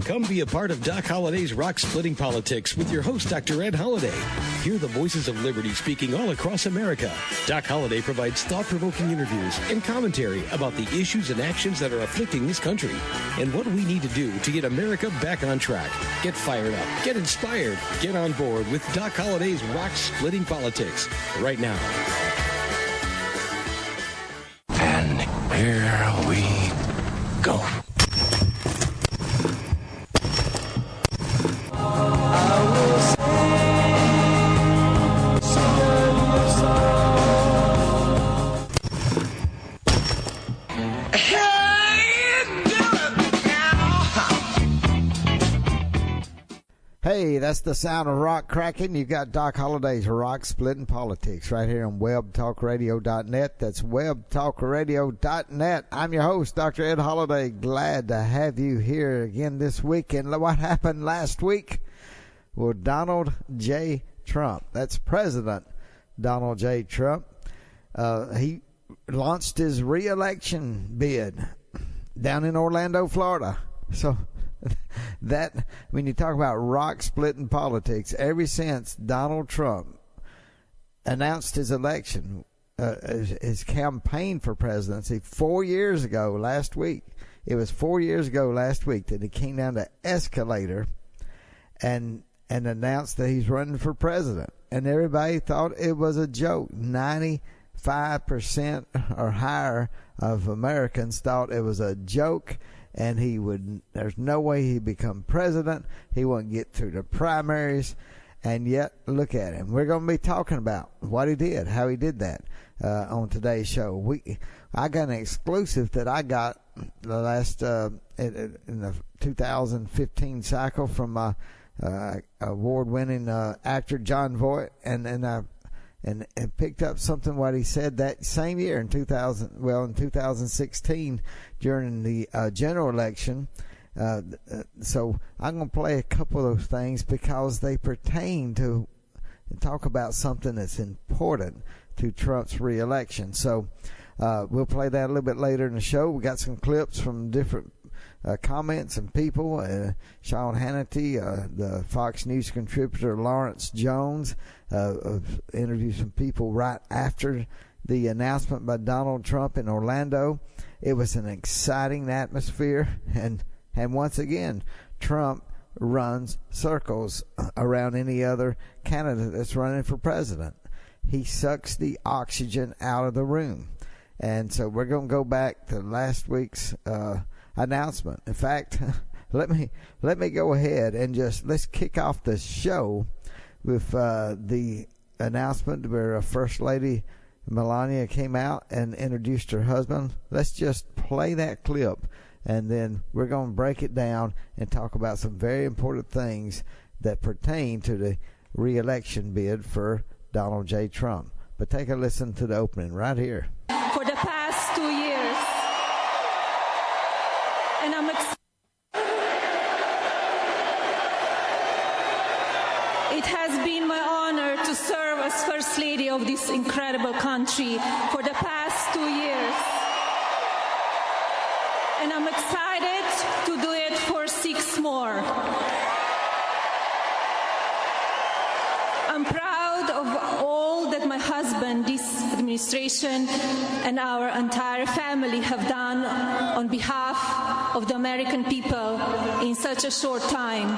Come be a part of Doc Holliday's Rock Splitting Politics with your host, Dr. Ed Holliday. Hear the voices of liberty speaking all across America. Doc Holliday provides thought-provoking interviews and commentary about the issues and actions that are afflicting this country and what we need to do to get America back on track. Get fired up, get inspired, get on board with Doc Holliday's Rock Splitting Politics right now. And here we go. Hey, that's the sound of rock cracking. You got Doc Holliday's Rock Splitting Politics right here on webtalkradio.net. That's webtalkradio.net. I'm your host, Dr. Ed Holliday. Glad to have you here again this week. And what happened last week? Well, Donald J. Trump, that's President Donald J. Trump, he launched his re-election bid down in Orlando, Florida. So that, when you talk about rock splitting politics, ever since Donald Trump announced his election, his campaign for presidency 4 years ago last week, it was 4 years ago last week that he came down the escalator and announced that he's running for president. And everybody thought it was a joke. 95% or higher of Americans thought it was a joke, and there's no way he'd become president. He wouldn't get through the primaries. And yet, look at him. We're going to be talking about what he did, how he did that on today's show. I got an exclusive that I got the last in the 2015 cycle from award-winning actor John Voight, and picked up something what he said that same year in 2016 during the general election. So I'm going to play a couple of those things because they pertain to talk about something that's important to Trump's reelection. So we'll play that a little bit later in the show. We got some clips from different comments and people. Sean Hannity, the Fox News contributor Lawrence Jones, interviewed some people right after the announcement by Donald Trump in Orlando. It was an exciting atmosphere, and once again, Trump runs circles around any other candidate that's running for president. He sucks the oxygen out of the room. And so we're going to go back to last week's announcement. In fact, let me go ahead and let's kick off the show with the announcement where First Lady Melania came out and introduced her husband. Let's just play that clip, and then we're going to break it down and talk about some very important things that pertain to the re-election bid for Donald J. Trump. But take a listen to the opening right here. For the past 2 years, and I'm excited. It has been my honor to serve as First Lady of this incredible country for the past 2 years. And I'm excited to do it for 6 more. I'm proud of all that my husband, this administration, and our entire family have done on behalf of the American people in such a short time.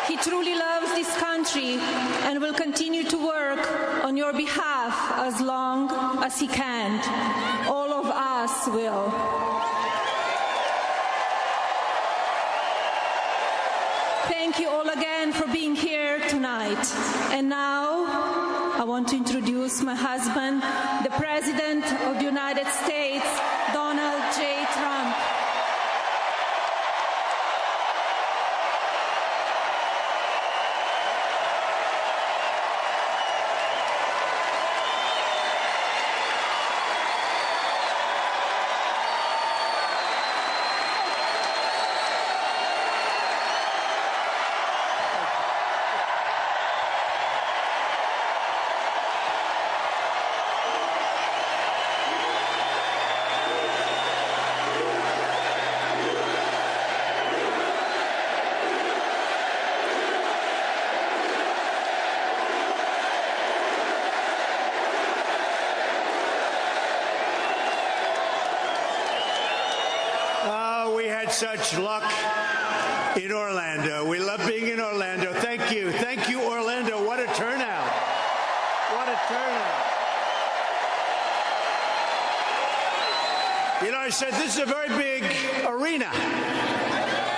He truly loves this country and will continue to work on your behalf as long as he can. All of us will. Thank you all again for being here tonight. And now I want to introduce my husband, the President of the United States, Donald J. Trump. had such luck in Orlando. We love being in Orlando. Thank you. Thank you, Orlando. What a turnout. What a turnout. You know, I said, this is a very big arena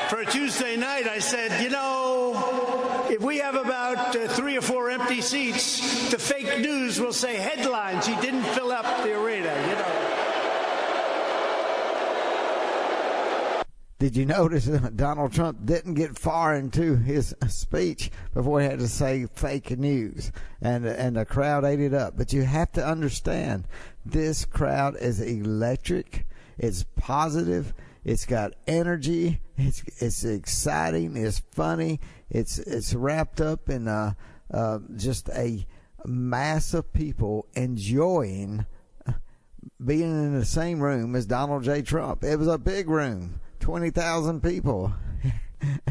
for a Tuesday night. I said, you know, if we have about 3 or 4 empty seats, the fake news will say headlines. He didn't fill up the arena, you know. Did you notice that Donald Trump didn't get far into his speech before he had to say fake news, and the crowd ate it up? But you have to understand, this crowd is electric. It's positive. It's got energy. It's exciting. It's funny. It's wrapped up in just a mass of people enjoying being in the same room as Donald J. Trump. It was a big room. 20,000 people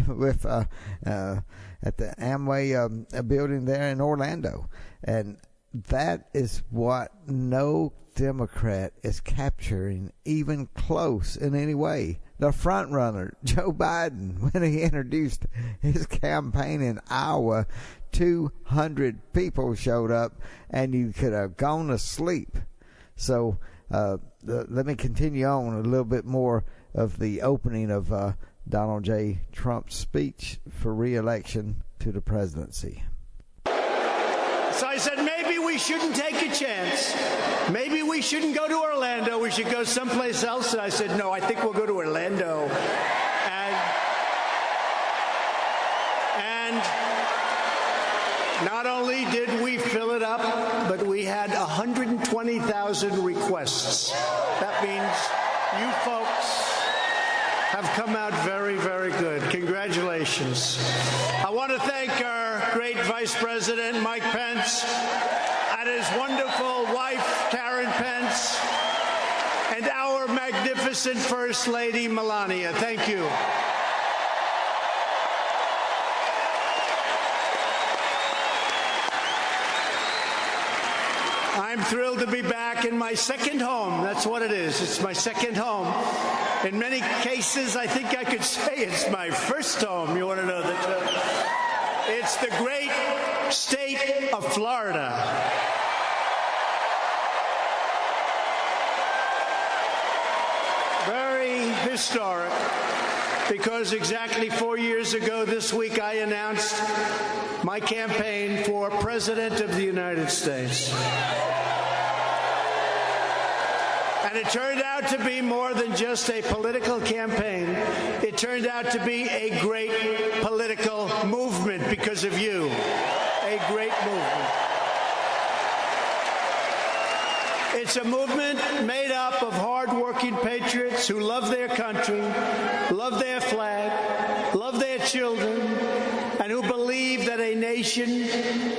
with at the Amway building there in Orlando, and that is what no Democrat is capturing even close in any way. The front runner, Joe Biden, when he introduced his campaign in Iowa, 200 people showed up, and you could have gone to sleep. So let me continue on a little bit more of the opening of Donald J. Trump's speech for re-election to the presidency. So I said, maybe we shouldn't take a chance. Maybe we shouldn't go to Orlando. We should go someplace else. And I said, no, I think we'll go to Orlando. And not only did we fill it up, but we had 120,000 requests. That means you folks have come out very, very good. Congratulations. I want to thank our great Vice President, Mike Pence, and his wonderful wife, Karen Pence, and our magnificent First Lady, Melania. Thank you. I'm thrilled to be back in my second home. That's what it is. It's my second home. In many cases, I think I could say it's my first home. You want to know the truth? It's the great state of Florida. Very historic, because exactly 4 years ago this week I announced my campaign for President of the United States. And it turned out to be more than just a political campaign. It turned out to be a great political movement because of you. A great movement. It's a movement made up of hard-working patriots who love their country, love their flag, love their children, and who believe that a nation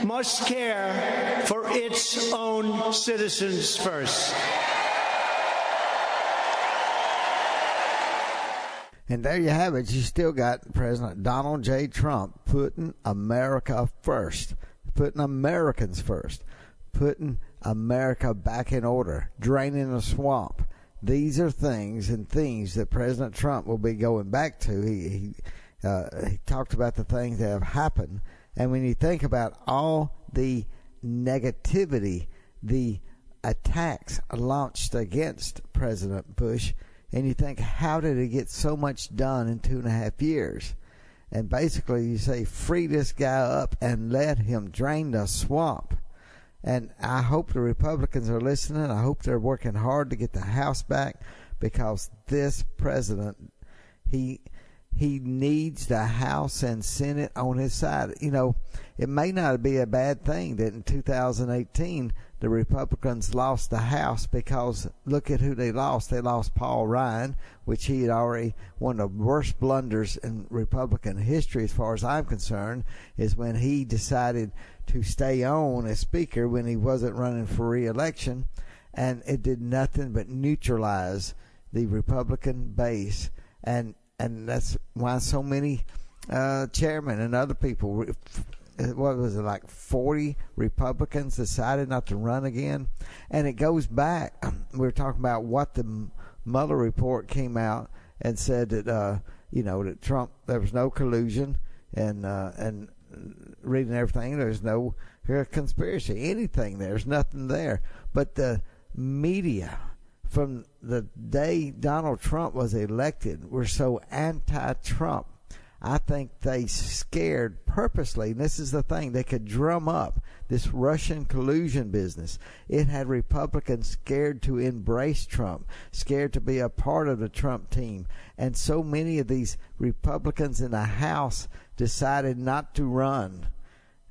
must care for its own citizens first. And there you have it. You still got President Donald J. Trump putting America first, putting Americans first, putting America back in order, draining the swamp. These are things and themes that President Trump will be going back to. He talked about the things that have happened. And when you think about all the negativity, the attacks launched against President Bush, and you think, how did he get so much done in 2.5 years? And basically you say, free this guy up and let him drain the swamp. And I hope the Republicans are listening. I hope they're working hard to get the House back, because this president, he needs the House and Senate on his side. You know, it may not be a bad thing that in 2018 the Republicans lost the House, because look at who they lost. They lost Paul Ryan, which he had already, one of the worst blunders in Republican history as far as I'm concerned, is when he decided to stay on as Speaker when he wasn't running for re-election, and it did nothing but neutralize the Republican base. And that's why so many chairmen and other people, what was it, like 40 Republicans decided not to run again. And it goes back, we were talking about what the Mueller report came out, and said that that Trump, there was no collusion, and reading everything, there's no conspiracy, anything. There's nothing there. But the media, from the day Donald Trump was elected, were so anti-Trump. I think they scared purposely, and this is the thing, they could drum up this Russian collusion business. It had Republicans scared to embrace Trump, scared to be a part of the Trump team. And so many of these Republicans in the House decided not to run.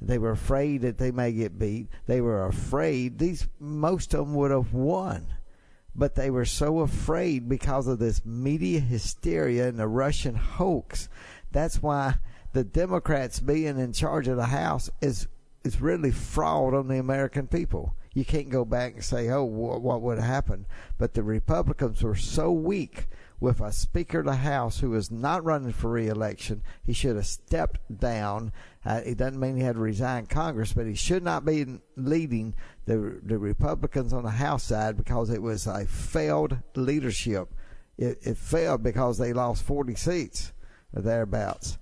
They were afraid that they may get beat. They were afraid. Most of them would have won. But they were so afraid because of this media hysteria and the Russian hoax. That's why the Democrats being in charge of the House is really fraud on the American people. You can't go back and say, oh, what would have happened? But the Republicans were so weak with a Speaker of the House who was not running for re-election. He should have stepped down. It doesn't mean he had to resign Congress, but he should not be leading the Republicans on the House side because it was a failed leadership. It failed because they lost 40 seats or thereabouts.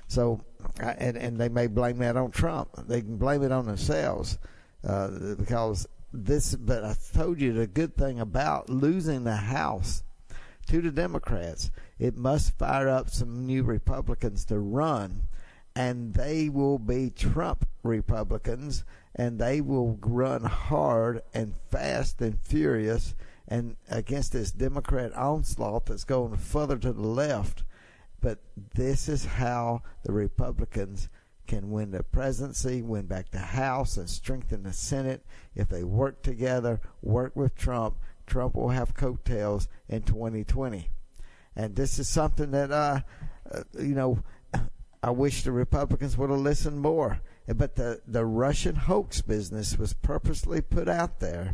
So, and they may blame that on Trump. They can blame it on themselves because this. But I told you the good thing about losing the House to the Democrats, it must fire up some new Republicans to run, and they will be Trump Republicans, and they will run hard and fast and furious and against this Democrat onslaught that's going further to the left. But this is how the Republicans can win the presidency, win back the House, and strengthen the Senate. If they work together, work with Trump, Trump will have coattails in 2020. And this is something that, I wish the Republicans would have listened more. But the Russian hoax business was purposely put out there.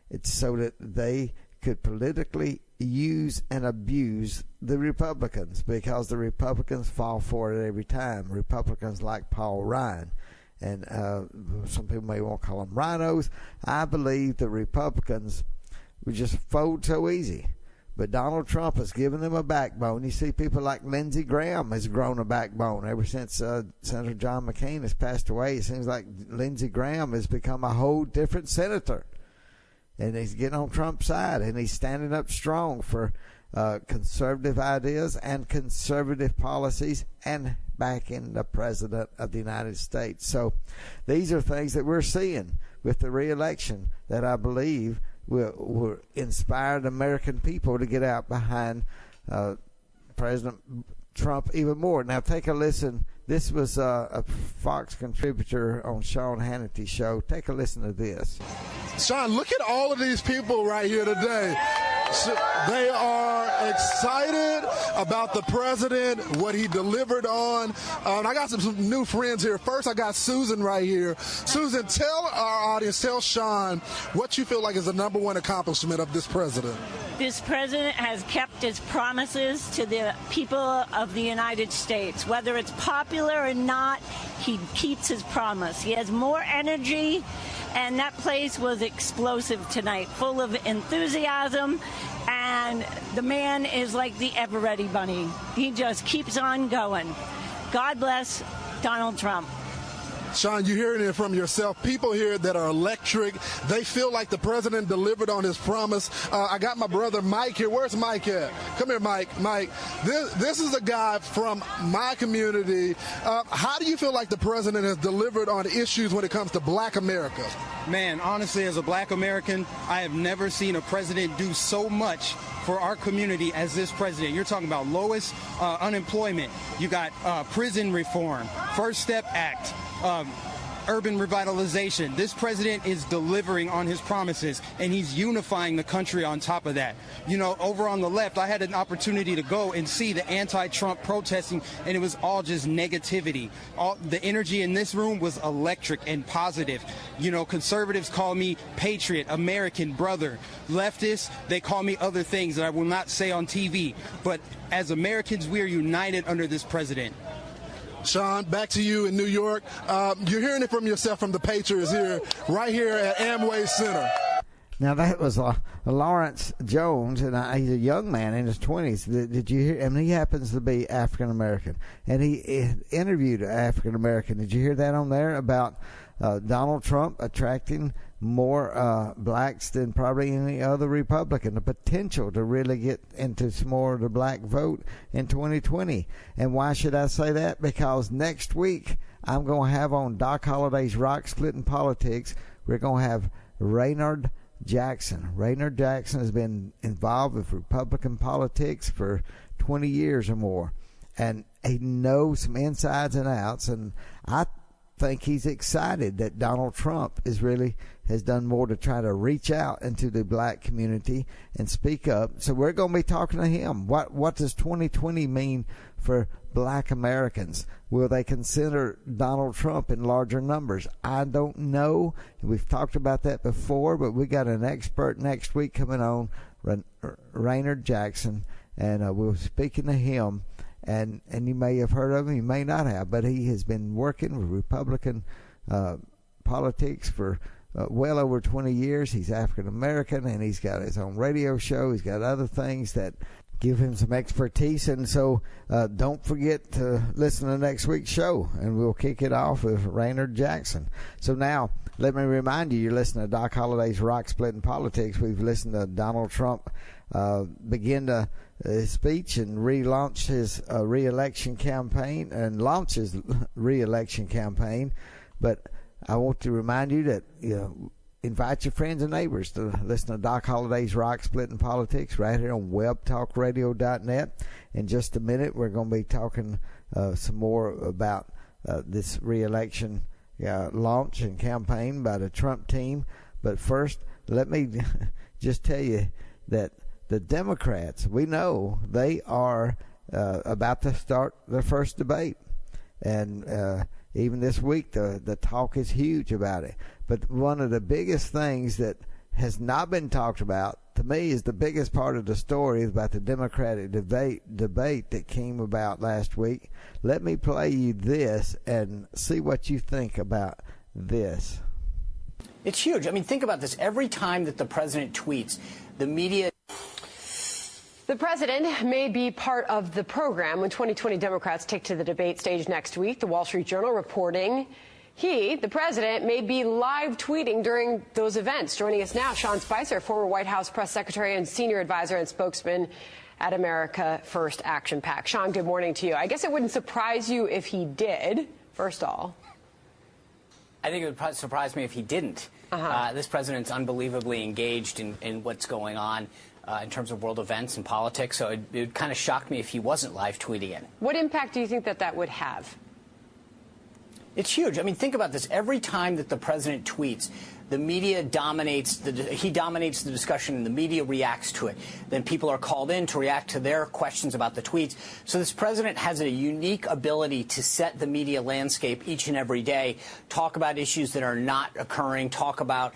It's so that they could politically use and abuse the Republicans, because the Republicans fall for it every time. Republicans like Paul Ryan, and some people may want to call them rhinos. I believe the Republicans would just fold so easy. But Donald Trump has given them a backbone. You see people like Lindsey Graham has grown a backbone ever since Senator John McCain has passed away. It seems like Lindsey Graham has become a whole different senator. And he's getting on Trump's side, and he's standing up strong for conservative ideas and conservative policies and backing the President of the United States. So these are things that we're seeing with the re-election that I believe will inspire the American people to get out behind President Trump even more. Now take a listen. This was a Fox contributor on Sean Hannity's show. Take a listen to this. Sean, look at all of these people right here today. They are excited about the president, what he delivered on. I got some new friends here. First, I got Susan right here. Susan, tell our audience, tell Sean what you feel like is the number one accomplishment of this president. This president has kept his promises to the people of the United States. Whether it's popular or not, he keeps his promise. He has more energy, and that place was explosive tonight, full of enthusiasm, and the man is like the ever-ready bunny. He just keeps on going. God bless Donald Trump. Sean, you're hearing it from yourself. People here that are electric. They feel like the president delivered on his promise. I got my brother Mike here. Where's Mike at? Come here, Mike. Mike, this is a guy from my community. How do you feel like the president has delivered on issues when it comes to black America? Man, honestly, as a black American, I have never seen a president do so much for our community as this president. You're talking about lowest unemployment. You got prison reform, First Step Act, urban revitalization. This president is delivering on his promises, and he's unifying the country on top of that. You know, over on the left, I had an opportunity to go and see the anti-Trump protesting, and it was all just negativity. The energy in this room was electric and positive. You know, conservatives call me patriot, American, brother. Leftists, they call me other things that I will not say on TV. But as Americans, we are united under this president. Sean, back to you in New York. You're hearing it from yourself from the Patriots here, right here at Amway Center. Now, that was Lawrence Jones, and he's a young man in his 20s. Did you hear? I mean, he happens to be African-American, and he interviewed an African-American. Did you hear that on there about Donald Trump attracting more blacks than probably any other Republican, the potential to really get into some more of the black vote in 2020? And why should I say that? Because next week I'm going to have on Doc Holliday's Rock Splitting Politics, we're going to have Raynard Jackson. Raynard Jackson has been involved with Republican politics for 20 years or more, and he knows some insides and outs, and I think he's excited that Donald Trump has done more to try to reach out into the black community and speak up. So we're going to be talking to him. What does 2020 mean for black Americans? Will they consider Donald Trump in larger numbers? I don't know. We've talked about that before, but we got an expert next week coming on, Raynard Jackson, and we'll be speaking to him. And you may have heard of him, you may not have, but he has been working with Republican politics for well over 20 years. He's African American, and he's got his own radio show. He's got other things that give him some expertise. And so don't forget to listen to next week's show, and we'll kick it off with Raynard Jackson. So now, let me remind you, you're listening to Doc Holliday's Rock Splitting Politics. We've listened to Donald Trump begin his speech and relaunch his re-election campaign and launch his re-election campaign. But I want to remind you that invite your friends and neighbors to listen to Doc Holliday's Rock Splitting Politics right here on webtalkradio.net. In just a minute, we're going to be talking some more about this re-election launch and campaign by the Trump team. But first, let me just tell you that the Democrats, we know they are about to start their first debate. And even this week, the talk is huge about it. But one of the biggest things that has not been talked about, to me, is the biggest part of the story about the Democratic debate that came about last week. Let me play you this and see what you think about this. It's huge. I mean, think about this. Every time that the president tweets, the media... The president may be part of the program when 2020 Democrats take to the debate stage next week. The Wall Street Journal reporting the president, may be live tweeting during those events. Joining us now, Sean Spicer, former White House press secretary and senior advisor and spokesman at America First Action PAC. Sean, good morning to you. I guess it wouldn't surprise you if he did, first of all. I think it would surprise me if he didn't. This president's unbelievably engaged in what's going on in terms of world events and politics, so it would kind of shock me if he wasn't live tweeting it. What impact do you think that would have? It's huge. I mean, think about this. Every time that the president tweets, the media dominates he dominates the discussion, and the media reacts to it. Then people are called in to react to their questions about the tweets. So this president has a unique ability to set the media landscape each and every day, talk about issues that are not occurring, talk about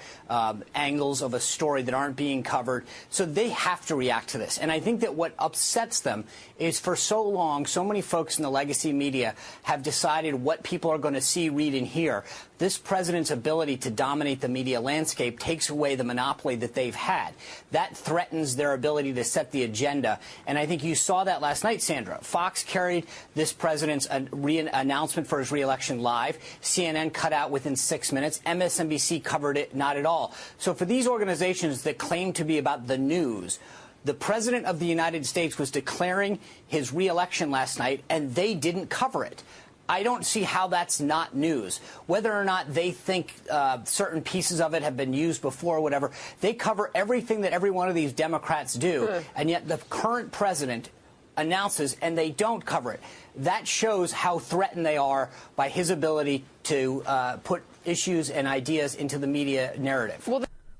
angles of a story that aren't being covered. So they have to react to this. And I think that what upsets them is for so long, so many folks in the legacy media have decided what people are going to see, read, and hear. This president's ability to dominate the media landscape takes away the monopoly that they've had. That threatens their ability to set the agenda. And I think you saw that last night, Sandra. Fox carried this president's announcement for his re-election live. CNN cut out within 6 minutes. MSNBC covered it not at all. So for these organizations that claim to be about the news, the president of the United States was declaring his re-election last night, and they didn't cover it. I don't see how that's not news. Whether or not they think certain pieces of it have been used before or whatever, they cover everything that every one of these Democrats do, and yet the current president announces and they don't cover it. That shows how threatened they are by his ability to put issues and ideas into the media narrative.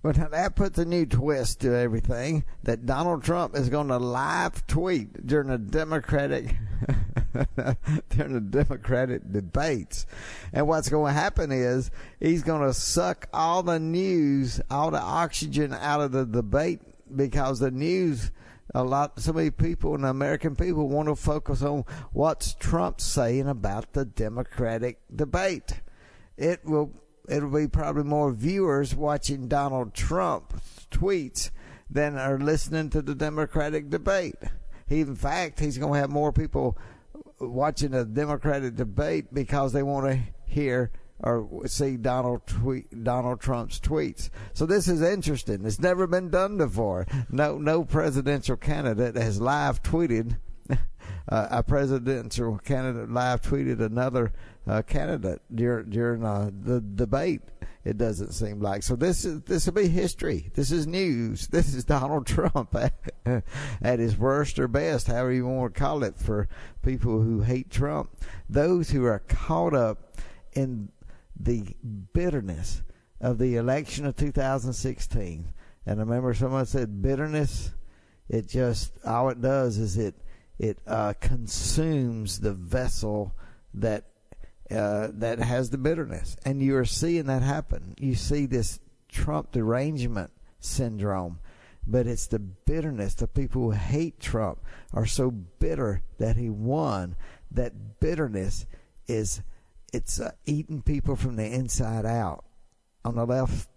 But that puts a new twist to everything, that Donald Trump is going to live tweet during the Democratic debates. And what's going to happen is he's going to suck all the news, all the oxygen out of the debate, because the news, so many people and American people want to focus on what's Trump saying about the Democratic debate. It will be probably more viewers watching Donald Trump tweets than are listening to the Democratic debate. In fact, he's going to have more people watching a Democratic debate because they want to hear or see Donald Trump's tweets. So this is interesting. It's never been done before. No presidential candidate has live tweeted. A presidential candidate live tweeted another candidate during the debate. It doesn't seem like. So this will be history. This is news. This is Donald Trump at his worst or best, however you want to call it, for people who hate Trump. Those who are caught up in the bitterness of the election of 2016. And I remember someone said bitterness, it just, all it does is it consumes the vessel that has the bitterness. And you are seeing that happen. You see this Trump derangement syndrome, but it's the bitterness. The people who hate Trump are so bitter that he won. That bitterness it's eating people from the inside out. On the left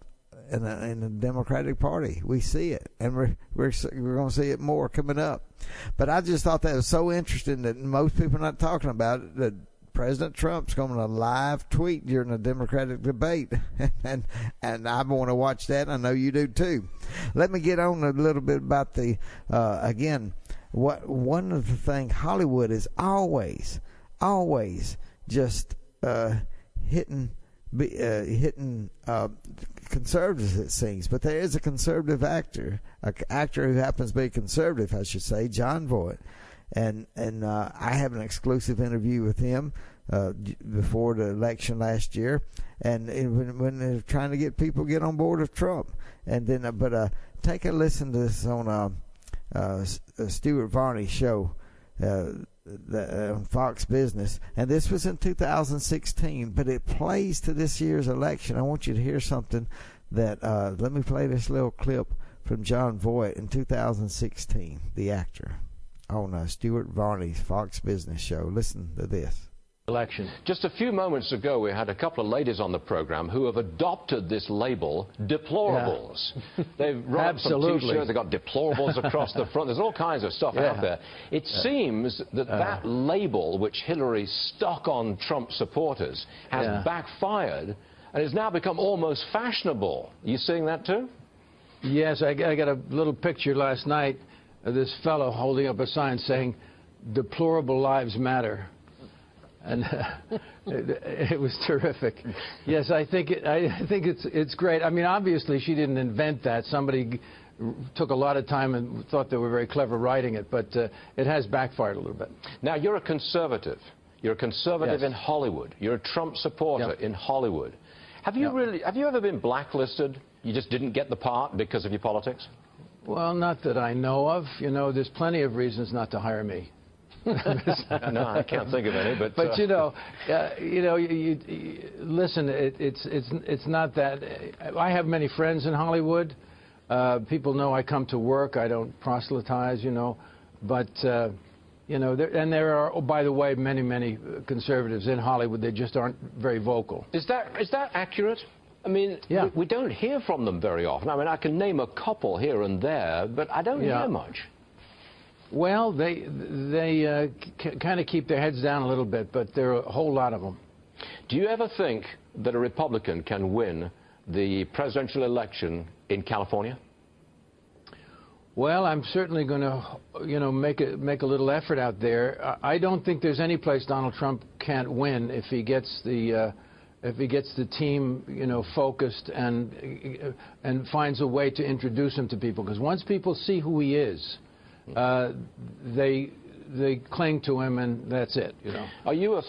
in the Democratic Party, we see it, and we're going to see it more coming up. But I just thought that was so interesting that most people are not talking about it, that President Trump's going to live tweet during the Democratic debate, and I want to watch that. I know you do too. Let me get on a little bit about the again. One of the things, Hollywood is always just hitting conservatives, it seems. But there is a conservative actor who happens to be conservative, I should say, John Voight. And I have an exclusive interview with him before the election last year, and when they're trying to get people get on board with Trump. And then, take a listen to this on Stuart Varney's show, Fox Business, and this was in 2016, but it plays to this year's election. I want you to hear something that let me play this little clip from John Voight in 2016, the actor, on Stuart Varney's Fox Business show. Listen to this. Election. Just a few moments ago, we had a couple of ladies on the program who have adopted this label, deplorables. Yeah. They've run some T-shirts, they've got deplorables across the front. There's all kinds of stuff out there. It seems that that label, which Hillary stuck on Trump supporters, has backfired and has now become almost fashionable. Are you seeing that too? Yes, I got a little picture last night of this fellow holding up a sign saying, "Deplorable lives matter." And it was terrific. Yes, I think it's great. I mean, obviously she didn't invent that. Somebody took a lot of time and thought they were very clever writing it, but it has backfired a little bit. Now, you're a conservative. You're a conservative in Hollywood. You're a Trump supporter in Hollywood. Have you ever been blacklisted? You just didn't get the part because of your politics? Well, not that I know of. You know, there's plenty of reasons not to hire me. No, I can't think of any. But listen. It's not that. I have many friends in Hollywood. People know I come to work. I don't proselytize. But there are, by the way, many conservatives in Hollywood. They just aren't very vocal. Is that accurate? I mean, we don't hear from them very often. I mean, I can name a couple here and there, but I don't hear much. Well, they kind of keep their heads down a little bit, but there are a whole lot of them. Do you ever think that a Republican can win the presidential election in California? Well, I'm certainly going to, make a little effort out there. I don't think there's any place Donald Trump can't win if he gets the team, focused and finds a way to introduce him to people. Because once people see who he is, they cling to him, and that's it. Are you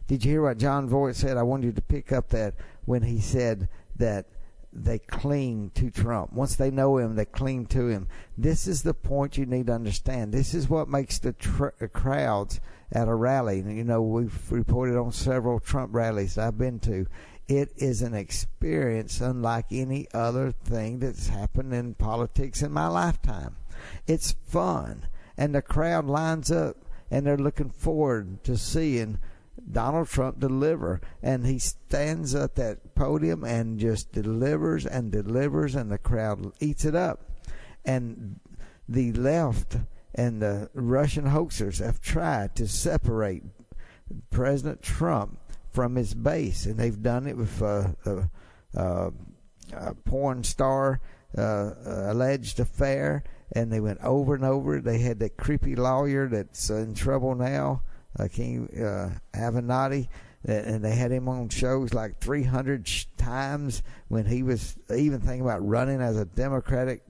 Did you hear what John Voight said? I wanted you to pick up that when he said that they cling to Trump. Once they know him, they cling to him. This is the point you need to understand. This is what makes the crowds at a rally. We've reported on several Trump rallies I've been to. It is an experience unlike any other thing that's happened in politics in my lifetime. It's fun, and the crowd lines up, and they're looking forward to seeing Donald Trump deliver, and he stands at that podium and just delivers and delivers, and the crowd eats it up. And the left and the Russian hoaxers have tried to separate President Trump from his base, and they've done it with a porn star alleged affair, and they went over and over. They had that creepy lawyer that's in trouble now, King Avenatti, and they had him on shows like 300 times when he was even thinking about running as a Democratic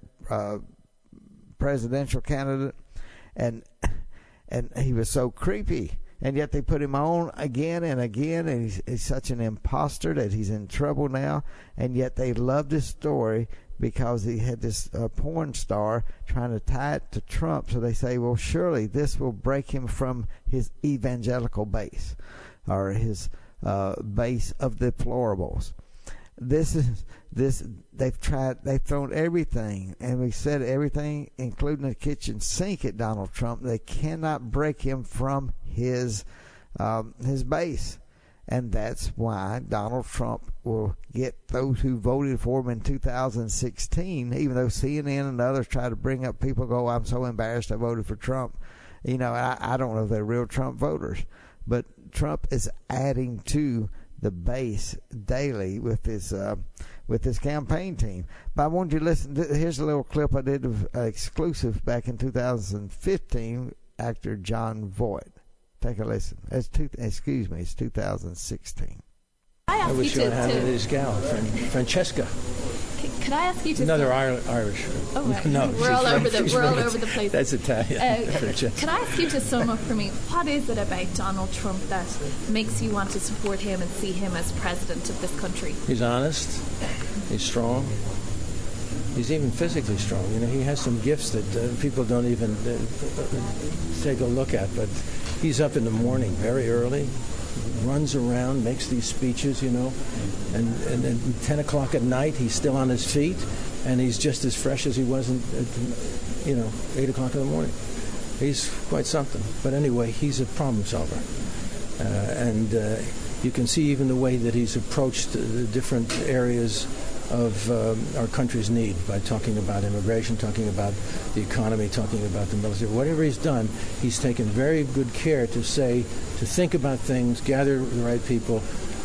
presidential candidate, and he was so creepy. And yet they put him on again and again, and he's such an imposter that he's in trouble now. And yet they loved his story because he had this porn star trying to tie it to Trump. So they say, well, surely this will break him from his evangelical base, or his base of deplorables. They've thrown everything, and we said everything, including the kitchen sink, at Donald Trump. They cannot break him from his base, and that's why Donald Trump will get those who voted for him in 2016. Even though CNN and others try to bring up people, go, I'm so embarrassed I voted for Trump. You know, I don't know if they're real Trump voters, but Trump is adding to the base daily with his campaign team. But I want you to listen. Here's a little clip I did of exclusive back in 2015. Actor John Voight. Take a listen. It's 2016. I was going to have this gal, Francesca. Could I ask you to... Another Irish. Oh, right. No, we're all over the place. That's Italian. Could I ask you to sum up for me, what is it about Donald Trump that makes you want to support him and see him as president of this country? He's honest. He's strong. He's even physically strong. You know, he has some gifts that people don't even take a look at. But he's up in the morning very early, runs around, makes these speeches, you know, and then 10 o'clock at night he's still on his feet, and he's just as fresh as he was at 8 o'clock in the morning. He's quite something. But anyway, he's a problem solver, and you can see even the way that he's approached the different areas of our country's need by talking about immigration, talking about the economy, talking about the military. Whatever he's done, he's taken very good care to think about things, gather the right people,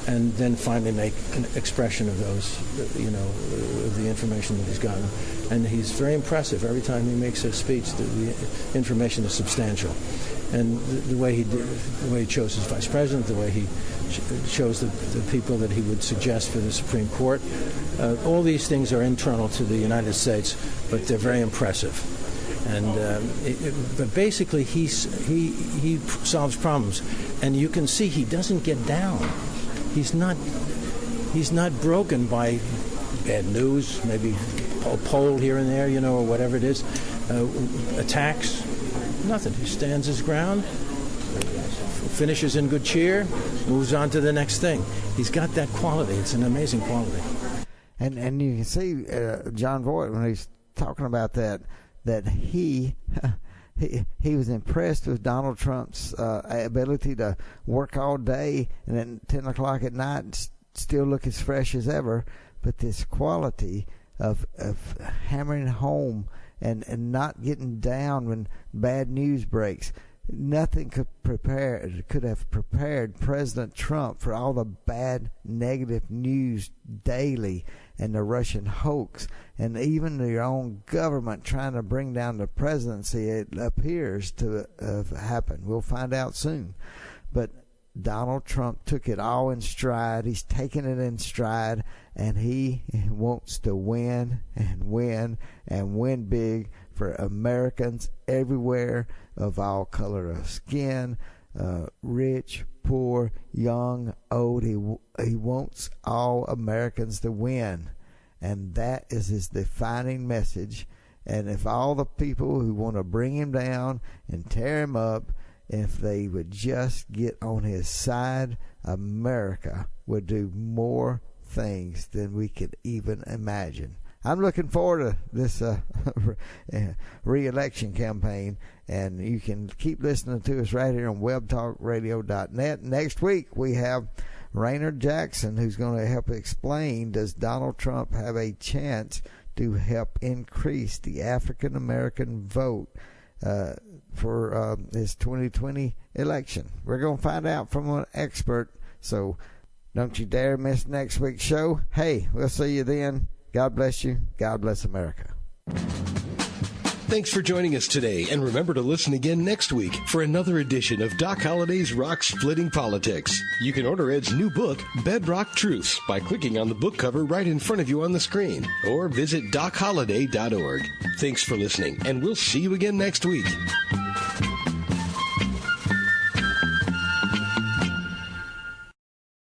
and then finally make an expression of those, of the information that he's gotten. And he's very impressive. Every time he makes a speech, the information is substantial. And the way he chose his vice president, the way he chose the people that he would suggest for the Supreme Court, all these things are internal to the United States, but they're very impressive. And but basically, he solves problems, and you can see he doesn't get down. He's not broken by bad news, maybe a poll here and there, or whatever it is, attacks. Nothing. He stands his ground, finishes in good cheer, moves on to the next thing. He's got that quality. It's an amazing quality. And you can see John Voight when he's talking about that he was impressed with Donald Trump's ability to work all day and then 10 o'clock at night and still look as fresh as ever. But this quality of hammering home and not getting down when bad news breaks. Nothing could have prepared President Trump for all the bad, negative news daily, and the Russian hoax, and even their own government trying to bring down the presidency. It appears to have happened. We'll find out soon. But Donald Trump took it all in stride. He's taken it in stride, and he wants to win and win and win big for Americans everywhere, of all color of skin, rich, poor, young, old. He wants all Americans to win, and that is his defining message. And if all the people who want to bring him down and tear him up, if they would just get on his side, America would do more things than we could even imagine. I'm looking forward to this re-election campaign, and you can keep listening to us right here on webtalkradio.net. Next week, we have Raynard Jackson, who's going to help explain, does Donald Trump have a chance to help increase the African-American vote for this 2020 election? We're going to find out from an expert, so don't you dare miss next week's show. Hey, we'll see you then. God bless you. God bless America. Thanks for joining us today, and remember to listen again next week for another edition of Doc Holliday's Rock-Splitting Politics. You can order Ed's new book, Bedrock Truths, by clicking on the book cover right in front of you on the screen, or visit docholliday.org. Thanks for listening, and we'll see you again next week.